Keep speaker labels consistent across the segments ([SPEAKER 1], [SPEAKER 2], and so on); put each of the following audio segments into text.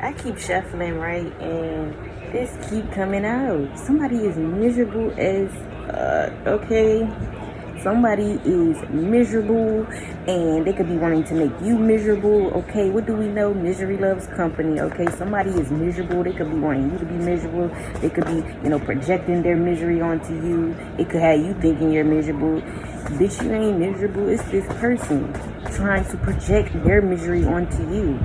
[SPEAKER 1] I keep shuffling, right, and this keep coming out. Somebody is miserable as okay. Somebody is miserable and they could be wanting to make you miserable. Okay, what do we know? Misery loves company. Okay, somebody is miserable. They could be wanting you to be miserable. They could be, projecting their misery onto you. It could have you thinking you're miserable. Bitch, you ain't miserable. It's this person trying to project their misery onto you.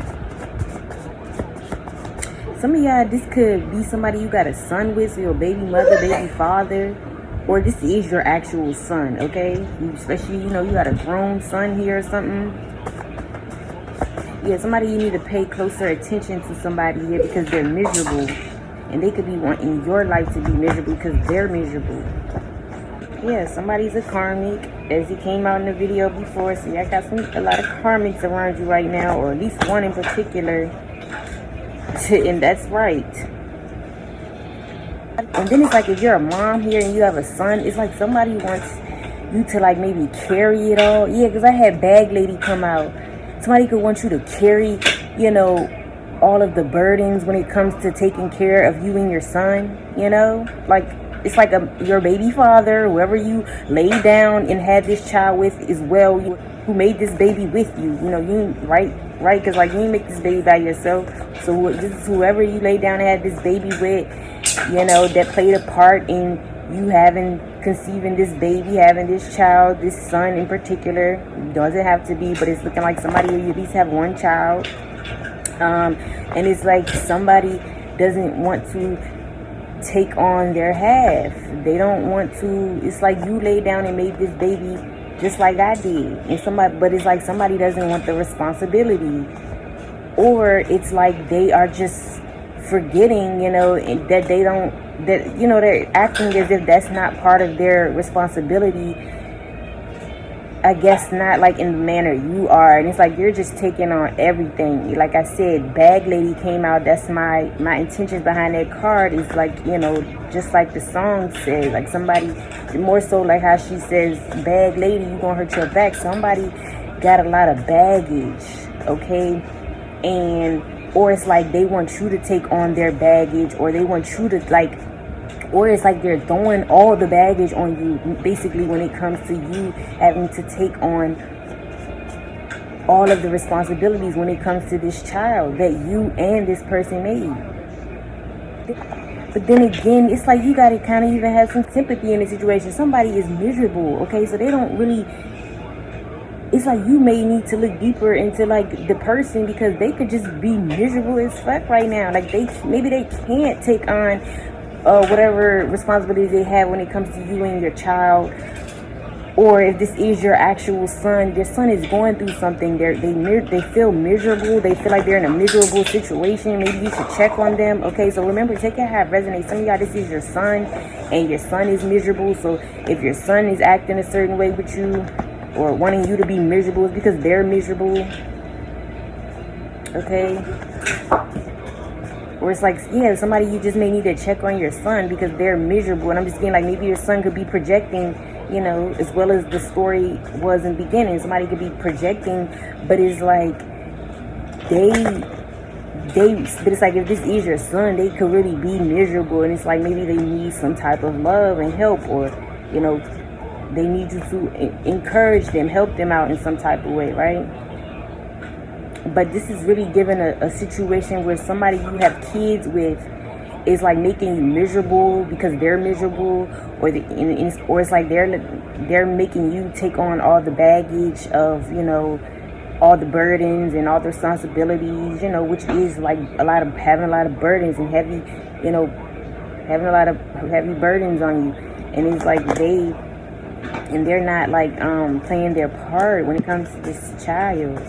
[SPEAKER 1] Some of y'all, this could be somebody you got a son with, so your baby mother, baby father, or this is your actual son, okay? Especially, you got a grown son here or something. Yeah, somebody you need to pay closer attention to somebody here because they're miserable. And they could be wanting your life to be miserable because they're miserable. Yeah, somebody's a karmic, as he came out in the video before. So I got a lot of karmics around you right now, or at least one in particular. And that's right. And then it's like if you're a mom here and you have a son, it's like somebody wants you to like maybe carry it all. Yeah, because I had Bag Lady come out. Somebody could want you to carry, all of the burdens when it comes to taking care of you and your son, Like, it's like your baby father, whoever you laid down and had this child with as well, who made this baby with you. You right? Because like you didn't make this baby by yourself. So this is whoever you laid down and had this baby with, that played a part in you conceiving this baby, having this child, this son in particular. It doesn't have to be, but it's looking like somebody who at least have one child. And it's like somebody doesn't want to take on their half. They don't want to. It's like you laid down and made this baby just like I did. But it's like somebody doesn't want the responsibility. Or it's like they are just forgetting, that they don't, they're acting as if that's not part of their responsibility. I guess not like in the manner you are. And it's like you're just taking on everything. Like I said, Bag Lady came out. That's my intentions behind that card is like, just like the song says, like somebody, more so like how she says, Bag Lady, you gonna hurt your back. Somebody got a lot of baggage, okay? Or it's like they want you to take on their baggage, or they want you to or it's like they're throwing all the baggage on you, basically, when it comes to you having to take on all of the responsibilities when it comes to this child that you and this person made. But then again, it's like you got to kind of even have some sympathy in the situation. Somebody is miserable, okay? So they don't really... It's like you may need to look deeper into like the person, because they could just be miserable as fuck right now. Like maybe they can't take on whatever responsibilities they have when it comes to you and your child. Or if this is your actual son, your son is going through something. They feel miserable. They feel like they're in a miserable situation. Maybe you should check on them. Okay, so remember, take it how it resonates. Some of y'all, this is your son, and your son is miserable. So if your son is acting a certain way with you, or wanting you to be miserable, it's because they're miserable. Okay? Or it's like, yeah, somebody you just may need to check on your son because they're miserable. And I'm just getting like maybe your son could be projecting, as well as the story was in the beginning. Somebody could be projecting, but it's like but it's like if this is your son, they could really be miserable. And it's like maybe they need some type of love and help, or, they need you to encourage them, help them out in some type of way, right? But this is really given a situation where somebody you have kids with is like making you miserable because they're miserable, or it's like they're making you take on all the baggage of all the burdens and all the responsibilities, which is like having a lot of burdens and heavy, having a lot of heavy burdens on you. And it's like they're not like playing their part when it comes to this child.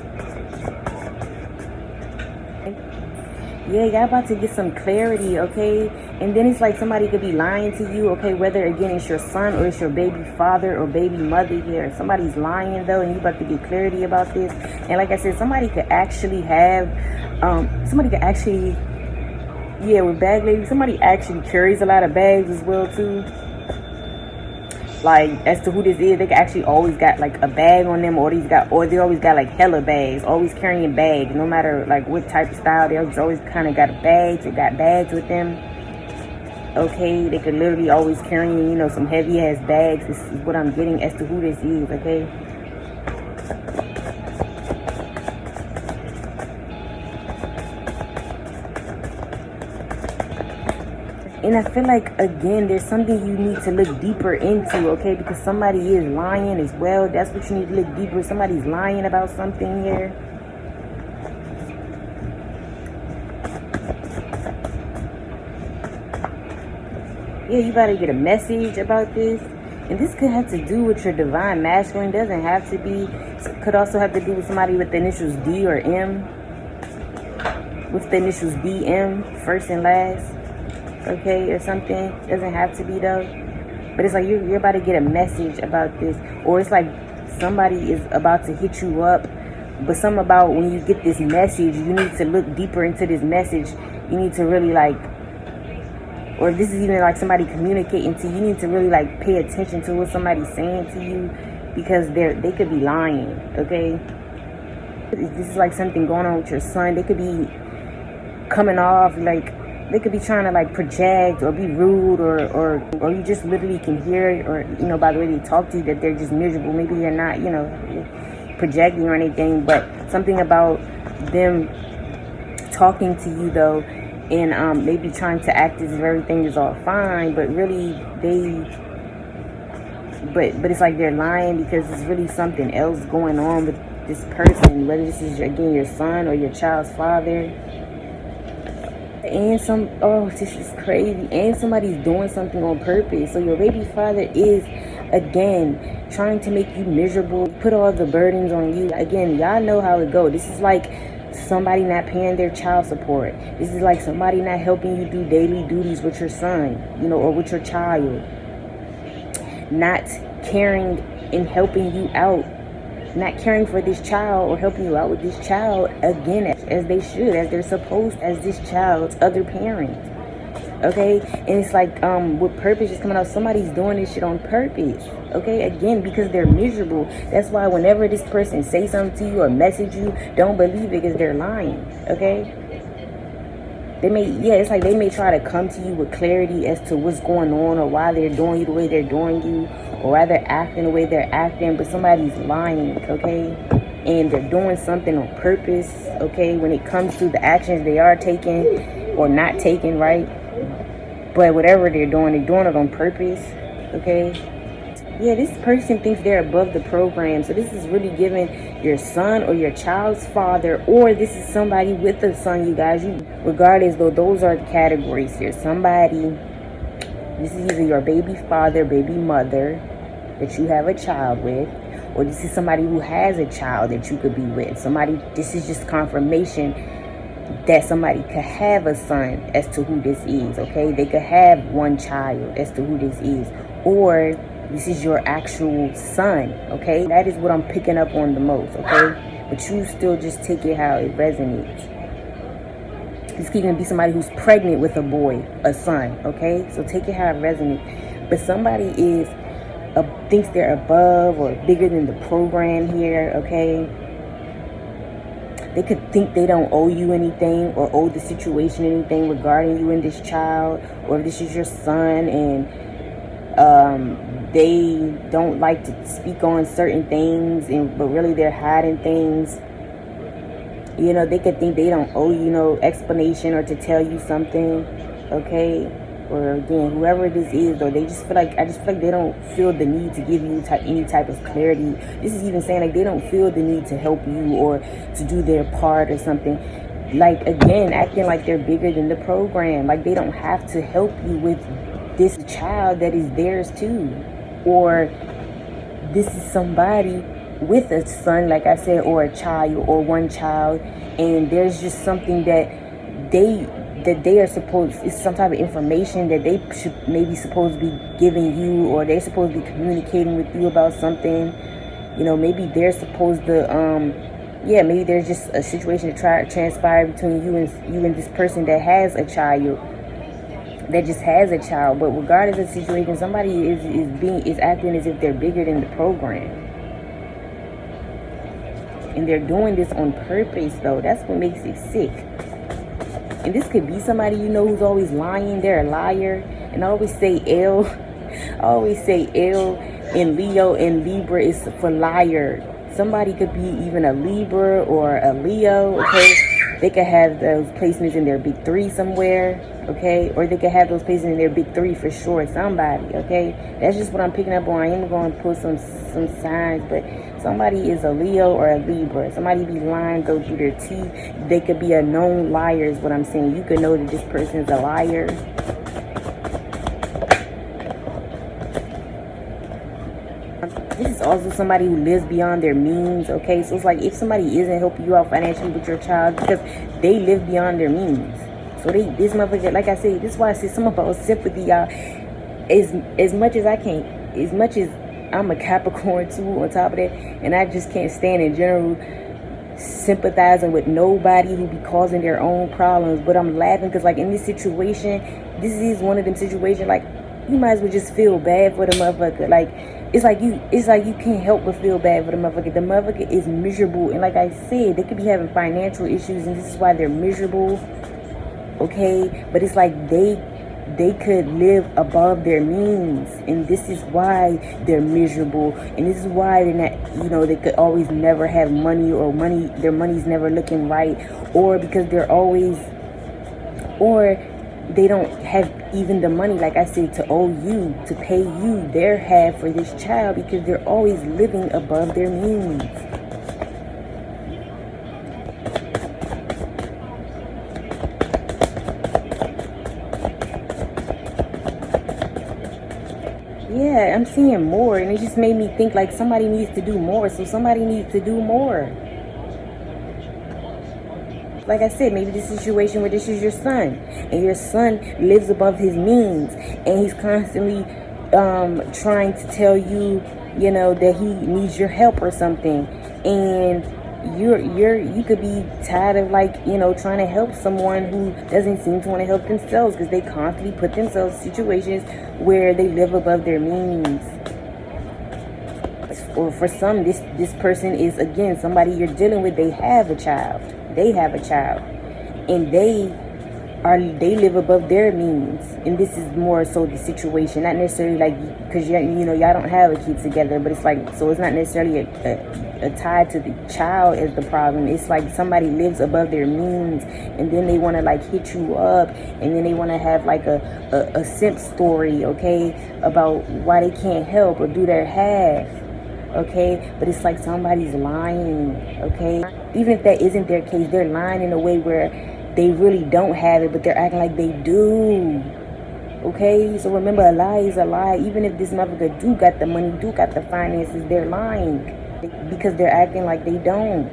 [SPEAKER 1] Yeah, y'all about to get some clarity, okay? And then it's like somebody could be lying to you, okay? Whether, again, it's your son or it's your baby father or baby mother here. Somebody's lying, though, and you about to get clarity about this. And like I said, somebody could actually with Bag Lady, somebody actually carries a lot of bags as well, too. like as to who this is. They actually always got like a bag on them, or they always got like hella bags, always carrying bags, no matter like what type of style. They always kind of got bags. They got bags with them. Okay, they could literally always carrying, you know, some heavy ass bags. This is what I'm getting as to who this is. Okay. And I feel like, again, there's something you need to look deeper into, okay? Because somebody is lying as well. That's what you need to look deeper. Somebody's lying about something here. Yeah, you gotta get a message about this. And this could have to do with your divine masculine. Doesn't have to be. It could also have to do with somebody with the initials D or M. With the initials D, M, first and last. Okay, or something. Doesn't have to be though. But it's like you're about to get a message about this. Or it's like somebody is about to hit you up. But something about when you get this message, you need to look deeper into this message. You need to really like, or this is even like somebody communicating to you, you need to really like pay attention to what somebody's saying to you, because they could be lying, okay? This is like something going on with your son. They could be coming off like, they could be trying to like project or be rude, or you just literally can hear it, or, you know, by the way they talk to you, that they're just miserable. Maybe they're not, you know, projecting or anything, but something about them talking to you though, and maybe trying to act as if everything is all fine, but really but it's like they're lying, because there's really something else going on with this person, whether this is again your son or your child's father. And this is crazy, and somebody's doing something on purpose. So your baby father is, again, trying to make you miserable, put all the burdens on you. Again, y'all know how it goes. This is like somebody not paying their child support. This is like somebody not helping you do daily duties with your son, you know, or with your child. Not caring and helping you out. Not caring for this child or helping you out with this child, again, as they should, as they're supposed, as this child's other parent. Okay? And it's like, with purpose is coming out, somebody's doing this shit on purpose. Okay? Again, because they're miserable. That's why whenever this person say something to you or message you, don't believe it, because they're lying. Okay? It's like they may try to come to you with clarity as to what's going on, or why they're doing you the way they're doing you, or why they're acting the way they're acting, but somebody's lying, okay? And they're doing something on purpose, okay? When it comes to the actions they are taking or not taking, right? But whatever they're doing it on purpose, okay? Yeah, this person thinks they're above the program. So this is really giving your son or your child's father, or this is somebody with a son, you guys. Regardless, though, those are the categories here. This is either your baby father, baby mother that you have a child with, or this is somebody who has a child that you could be with. This is just confirmation that somebody could have a son as to who this is, okay? They could have one child as to who this is, or this is your actual son, okay? That is what I'm picking up on the most, okay? But you still just take it how it resonates. This could even be somebody who's pregnant with a boy, a son, okay? So take it how it resonates. But somebody thinks they're above or bigger than the program here, okay? They could think they don't owe you anything, or owe the situation anything regarding you and this child, or if this is your son and they don't like to speak on certain things, but really they're hiding things. You know, they could think they don't owe you no explanation or to tell you something, okay? Or again, whoever this is, though, I just feel like they don't feel the need to give you any type of clarity. This is even saying like they don't feel the need to help you or to do their part or something. Like, again, acting like they're bigger than the program. Like they don't have to help you with this child that is theirs too. Or this is somebody with a son, like I said, or a child, or one child, and there's just something that they are supposed, it's some type of information that they should maybe supposed to be giving you, or they're supposed to be communicating with you about something. You know, maybe they're supposed to maybe there's just a situation that transpire between you and this person that has a child, that just has a child. But regardless of the situation, somebody is acting as if they're bigger than the program, and they're doing this on purpose. Though that's what makes it sick. And this could be somebody who's always lying. They're a liar. And I always say L. I always say L in Leo and Libra is for liar. Somebody could be even a Libra or a Leo, okay? They could have those placements in their big three somewhere, okay? Or they could have those placements in their big three for sure, somebody, okay? That's just what I'm picking up on. I am going to put some signs, but somebody is a Leo or a Libra. Somebody be lying, go through their teeth. They could be a known liar is what I'm saying. You could know that this person is a liar. This is also somebody who lives beyond their means, okay? So it's like if somebody isn't helping you out financially with your child because they live beyond their means. So this motherfucker, like I said, this is why I said something about sympathy, y'all. As much as I can't, as much as I'm a Capricorn too on top of that, and I just can't stand in general sympathizing with nobody who be causing their own problems. But I'm laughing because like in this situation, this is one of them situations like you might as well just feel bad for the motherfucker. Like it's like you can't help but feel bad for the motherfucker. The motherfucker is miserable, and like I said, they could be having financial issues, and this is why they're miserable. Okay, but it's like they could live above their means, and this is why they're miserable, and this is why they're not, they could always never have money, or their money's never looking right, or because they're always, or they don't have even the money, like I said, to owe you, to pay you their half for this child, because they're always living above their means. Yeah, I'm seeing more, and it just made me think like somebody needs to do more, so somebody needs to do more. Like I said, maybe this situation where this is your son, and your son lives above his means, and he's constantly trying to tell you, that he needs your help or something, and you could be tired of trying to help someone who doesn't seem to want to help themselves because they constantly put themselves in situations where they live above their means. Or for some, this person is, again, somebody you're dealing with. They have a child, and they live above their means, and this is more so the situation, not necessarily like because y'all don't have a kid together, but it's like, so it's not necessarily a tie to the child as the problem. It's like somebody lives above their means, and then they want to hit you up, and then they want to have a simp story, okay, about why they can't help or do their half. Okay, but it's like somebody's lying. Okay, even if that isn't their case, they're lying in a way where they really don't have it, but they're acting like they do. Okay, so remember, a lie is a lie. Even if this motherfucker do got the money, do got the finances, they're lying because they're acting like they don't.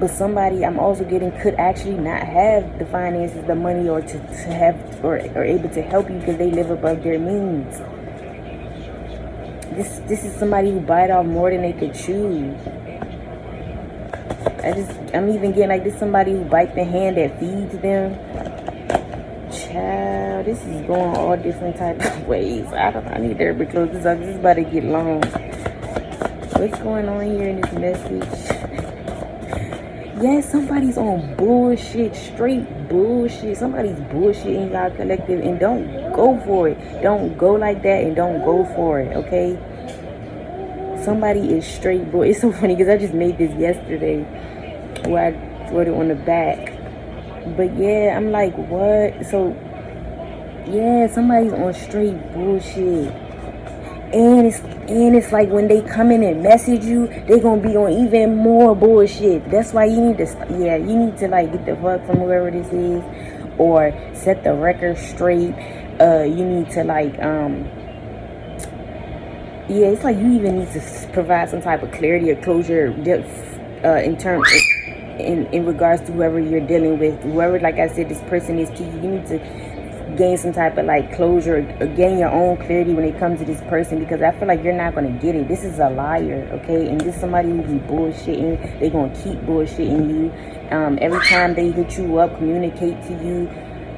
[SPEAKER 1] But somebody I'm also getting could actually not have the finances, the money, or to have or able to help you because they live above their means. This is somebody who bite off more than they could chew. I'm even getting this somebody who bite the hand that feeds them. Child, this is going all different types of ways. I need to be close this up. This is about to get long. What's going on here in this message? Yes, somebody's on bullshit, straight bullshit. Somebody's bullshitting y'all collective, and don't go for it. Don't go like that, and don't go for it, okay? Somebody is straight bull. It's so funny because I just made this yesterday where I wrote it on the back. But yeah, I'm like, what? So, yeah, somebody's on straight bullshit. And it's like when they come in and message you, they're gonna be on even more bullshit. That's why you need to get the fuck from whoever this is, or set the record straight. You need to it's like you even need to provide some type of clarity or closure in regards to whoever you're dealing with, whoever, like I said, this person is to you. You need to gain some type of closure, or gain your own clarity when it comes to this person, because I feel like you're not going to get it. This is a liar, okay? And this is somebody who be bullshitting. They're going to keep bullshitting you. Every time they hit you up, communicate to you,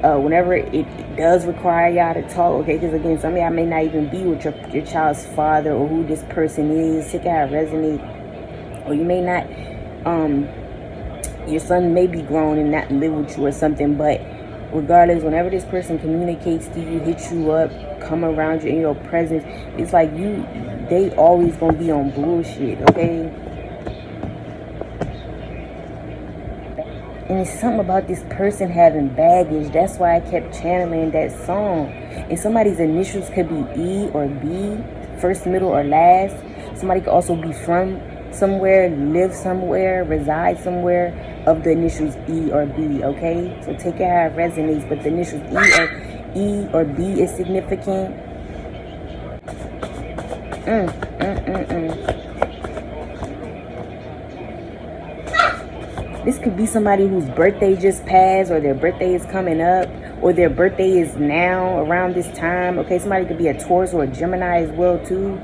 [SPEAKER 1] whenever it does require y'all to talk, okay, because again, some of y'all may not even be with your child's father or who this person is. Take it how it resonate. Or you may not, your son may be grown and not live with you or something, but regardless, whenever this person communicates to you, hits you up, come around you in your presence, it's like they always gonna be on bullshit, okay? And it's something about this person having baggage. That's why I kept channeling that song. And somebody's initials could be E or B, first, middle, or last. Somebody could also be from somewhere, live somewhere, reside somewhere of the initials E or B, okay? So take it how it resonates, but the initials E or B is significant. This could be somebody whose birthday just passed, or their birthday is coming up, or their birthday is now around this time. Okay, somebody could be a Taurus or a Gemini as well too.